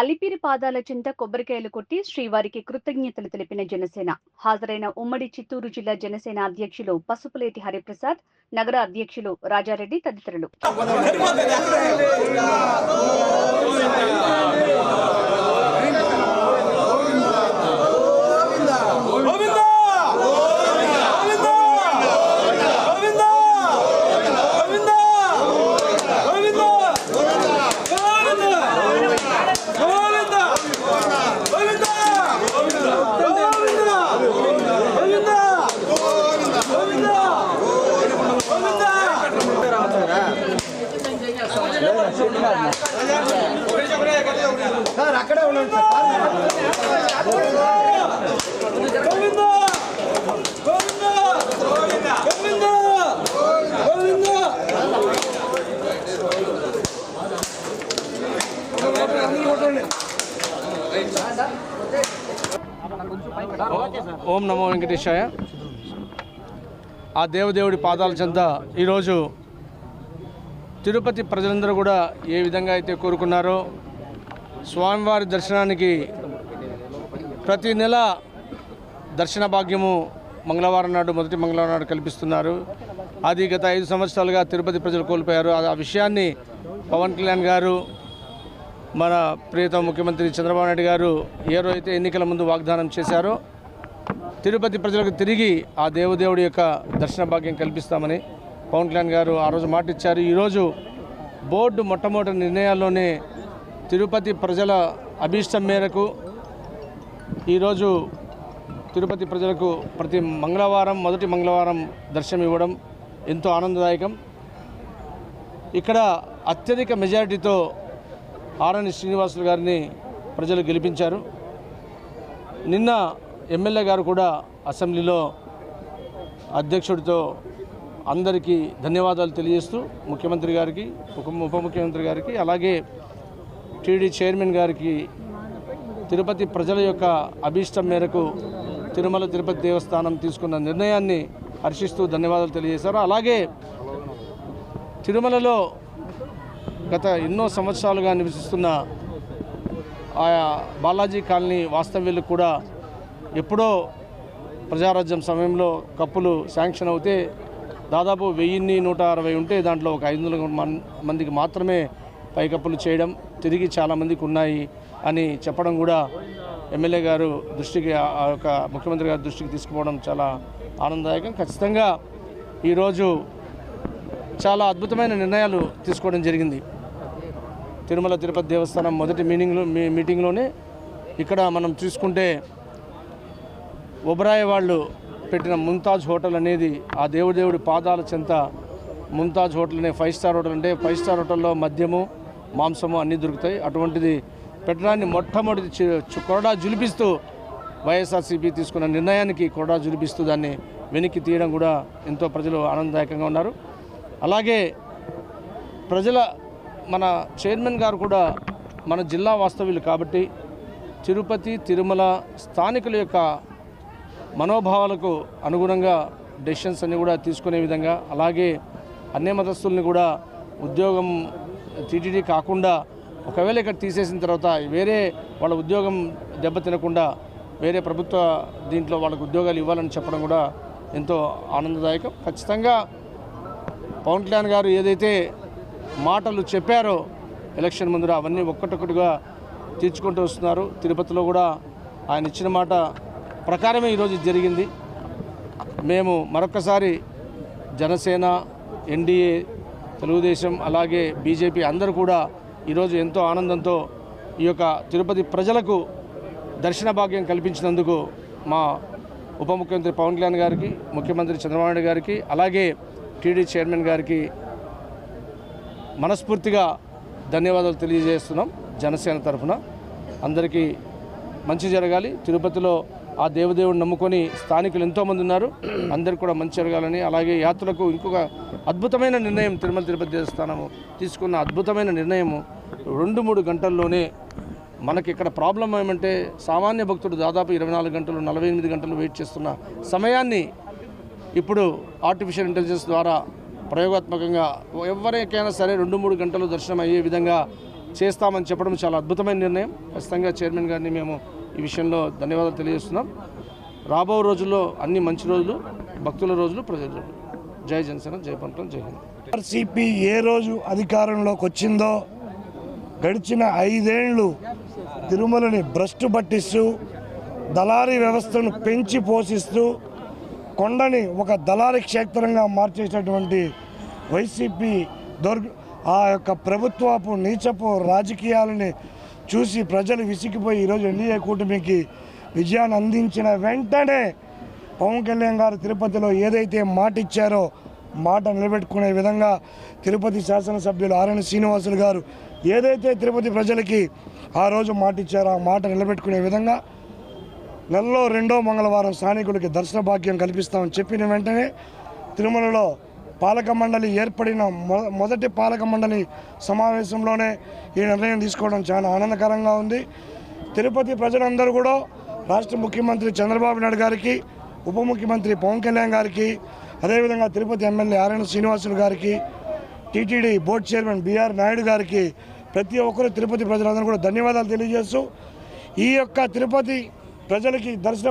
అలిపిరి పాదాల చింత కొబ్బరికాయలు కొట్టి శ్రీవారికి కృతజ్ఞతలు తెలిపిన జనసేన. హాజరైన ఉమ్మడి చిత్తూరు జిల్లా జనసేన అధ్యక్షులు పసుపులేటి హరిప్రసాద్, నగర అధ్యక్షులు రాజారెడ్డి తదితరులు. సార్ అక్కడే ఉండండి ఓం నమో వెంకటేశాయ. ఆ దేవదేవుడి పాదాల చెంత ఈరోజు తిరుపతి ప్రజలందరూ కూడా ఏ విధంగా అయితే కోరుకున్నారో స్వామివారి దర్శనానికి ప్రతి నెల దర్శన భాగ్యము మంగళవారం నాడు, మొదటి మంగళవారం నాడు కల్పిస్తున్నారు. అది గత 5 సంవత్సరాలుగా తిరుపతి ప్రజలు కోల్పోయారు. ఆ విషయాన్ని పవన్ కళ్యాణ్ గారు, మన ప్రియతమ ముఖ్యమంత్రి చంద్రబాబు నాయుడు గారు ఏ రోజైతే ఎన్నికల ముందు వాగ్దానం చేశారో తిరుపతి ప్రజలకు తిరిగి ఆ దేవదేవుడి యొక్క దర్శన భాగ్యం కల్పిస్తామని పవన్ కళ్యాణ్ గారు ఆ రోజు మాట ఇచ్చారు. ఈరోజు బోర్డు మొట్టమొదటి నిర్ణయాల్లోనే తిరుపతి ప్రజల అభీష్టం మేరకు ఈరోజు తిరుపతి ప్రజలకు ప్రతి మంగళవారం, మొదటి మంగళవారం దర్శనం ఇవ్వడం ఎంతో ఆనందదాయకం. ఇక్కడ అత్యధిక మెజారిటీతో ఆరణి శ్రీనివాసులు గారిని ప్రజలు గెలిపించారు. నిన్న ఎమ్మెల్యే గారు కూడా అసెంబ్లీలో అధ్యక్షుడితో అందరికీ ధన్యవాదాలు తెలియజేస్తూ ముఖ్యమంత్రి గారికి, ఉప ముఖ్యమంత్రి గారికి, అలాగే టీడీ చైర్మన్ గారికి తిరుపతి ప్రజల యొక్క అభీష్టం మేరకు తిరుమల తిరుపతి దేవస్థానం తీసుకున్న నిర్ణయాన్ని హర్షిస్తూ ధన్యవాదాలు తెలియజేశారు. అలాగే తిరుమలలో గత ఎన్నో సంవత్సరాలుగా నివసిస్తున్న ఆయా బాలాజీ కాలనీ వాస్తవ్యులకు కూడా ఎప్పుడో ప్రజారాజ్యం సమయంలో కప్పులు శాంక్షన్ అవుతే దాదాపు 1160 ఉంటే దాంట్లో ఒక 500 మందికి మాత్రమే పైకప్పులు చేయడం, తిరిగి చాలామందికి ఉన్నాయి అని చెప్పడం కూడా ఎమ్మెల్యే గారు దృష్టికి, ఆ యొక్క ముఖ్యమంత్రి గారి దృష్టికి తీసుకుపోవడం చాలా ఆనందదాయకం. ఖచ్చితంగా ఈరోజు చాలా అద్భుతమైన నిర్ణయాలు తీసుకోవడం జరిగింది. తిరుమల తిరుపతి దేవస్థానం మొదటి మీటింగ్లోనే ఇక్కడ మనం చూసుకుంటే ఒబరాయి వాళ్ళు పెట్టిన ముంతాజ్ హోటల్ అనేది ఆ దేవుడి పాదాల చెంత ముంతాజ్ హోటల్ అనే 5 స్టార్ హోటల్. అంటే 5 స్టార్ హోటల్లో మద్యము, మాంసము అన్నీ దొరుకుతాయి. అటువంటిది పెట్టడాన్ని మొట్టమొదటి కొరడా జులిపిస్తూ వైఎస్ఆర్సీపీ తీసుకున్న నిర్ణయానికి కొరడా జులిపిస్తూ దాన్ని వెనక్కి తీయడం కూడా ఎంతో ప్రజలు ఆనందదాయకంగా ఉన్నారు. అలాగే మన చైర్మన్ గారు కూడా మన జిల్లా వాస్తవ్యులు కాబట్టి తిరుపతి, తిరుమల స్థానికుల యొక్క మనోభావాలకు అనుగుణంగా డెసిషన్స్ అన్నీ కూడా తీసుకునే విధంగా, అలాగే అన్ని మతస్థుల్ని కూడా ఉద్యోగం టీటీడీ కాకుండా ఒకవేళ ఇక్కడ తీసేసిన తర్వాత వేరే వాళ్ళ ఉద్యోగం దెబ్బతినకుండా వేరే ప్రభుత్వ దీంట్లో వాళ్ళకు ఉద్యోగాలు ఇవ్వాలని చెప్పడం కూడా ఎంతో ఆనందదాయకం. ఖచ్చితంగా పవన్ కళ్యాణ్ గారు ఏదైతే మాటలు చెప్పారో ఎలక్షన్ ముందర అవన్నీ ఒక్కటొక్కటిగా తీర్చుకుంటూ వస్తున్నారు. తిరుపతిలో కూడా ఆయన ఇచ్చిన మాట ప్రకారమే ఈరోజు జరిగింది. మేము మరొకసారి జనసేన, ఎన్డీఏ, తెలుగుదేశం, అలాగే బీజేపీ అందరూ కూడా ఈరోజు ఎంతో ఆనందంతో ఈ యొక్క తిరుపతి ప్రజలకు దర్శన భాగ్యం కల్పించినందుకు మా ఉప ముఖ్యమంత్రి పవన్ కళ్యాణ్ గారికి, ముఖ్యమంత్రి చంద్రబాబు నాయుడు గారికి, అలాగే టీడీ చైర్మన్ గారికి మనస్ఫూర్తిగా ధన్యవాదాలు తెలియజేస్తున్నాం. జనసేన తరఫున అందరికీ మంచి జరగాలి. తిరుపతిలో ఆ దేవదేవుడిని నమ్ముకొని స్థానికులు ఎంతోమంది ఉన్నారు. అందరికీ కూడా మంచి జరగాలని, అలాగే యాత్రలకు ఇంకొక అద్భుతమైన నిర్ణయం తిరుమల తిరుపతి దేవస్థానము తీసుకున్న అద్భుతమైన నిర్ణయము 2-3 గంటల్లోనే. మనకి ఇక్కడ ప్రాబ్లం ఏమంటే సామాన్య భక్తుడు దాదాపు 24 గంటలు, 48 గంటలు వెయిట్ చేస్తున్న సమయాన్ని ఇప్పుడు ఆర్టిఫిషియల్ ఇంటెలిజెన్స్ ద్వారా ప్రయోగాత్మకంగా ఎవరికైనా సరే 2-3 గంటలు దర్శనం అయ్యే విధంగా చేస్తామని చెప్పడం చాలా అద్భుతమైన నిర్ణయం. ఖచ్చితంగా చైర్మన్ గారిని మేము ఈ విషయంలో ధన్యవాదాలు తెలియజేస్తున్నాం. రాబో రోజుల్లో అన్ని మంచి రోజులు, భక్తుల రోజులు, ప్రజల రోజులు. జై జనసేన, జై పవన్ కళ్యాణ్, జై హింద్. ఆర్సీపీ ఏ రోజు అధికారంలోకి వచ్చిందో గడిచిన 5 ఏళ్ళు తిరుమలని భ్రష్టు పట్టిస్తూ దళారీ వ్యవస్థను పెంచి పోషిస్తూ కొండని ఒక దళారీ క్షేత్రంగా మార్చేసినటువంటి వైసీపీ ఆ యొక్క ప్రభుత్వపు నీచపు రాజకీయాలని చూసి ప్రజలు విసిగిపోయి ఈరోజు ఎన్డీఏ కూటమికి విజయాన్ని అందించిన వెంటనే పవన్ కళ్యాణ్ గారు తిరుపతిలో ఏదైతే మాట ఇచ్చారో మాట నిలబెట్టుకునే విధంగా తిరుపతి శాసనసభ్యులు ఆర్ఎన్ శ్రీనివాసులు గారు ఏదైతే తిరుపతి ప్రజలకి ఆ రోజు మాట ఇచ్చారో ఆ మాట నిలబెట్టుకునే విధంగా నెలలో 2వ మంగళవారం స్థానికులకి దర్శన భాగ్యం కల్పిస్తామని చెప్పిన వెంటనే తిరుమలలో పాలక మండలి ఏర్పడిన మొదటి పాలక మండలి సమావేశంలోనే ఈ నిర్ణయం తీసుకోవడం చాలా ఆనందకరంగా ఉంది. తిరుపతి ప్రజలందరూ కూడా రాష్ట్ర ముఖ్యమంత్రి చంద్రబాబు నాయుడు గారికి, ఉప ముఖ్యమంత్రి పవన్ కళ్యాణ్ గారికి, అదేవిధంగా తిరుపతి ఎమ్మెల్యే ఆర్ఎన్ శ్రీనివాసులు గారికి, TTD board chairman BR Naidu గారికి, ప్రతి ఒక్కరు తిరుపతి ప్రజలందరూ కూడా ధన్యవాదాలు తెలియజేస్తూ ఈ యొక్క తిరుపతి ప్రజలకి దర్శన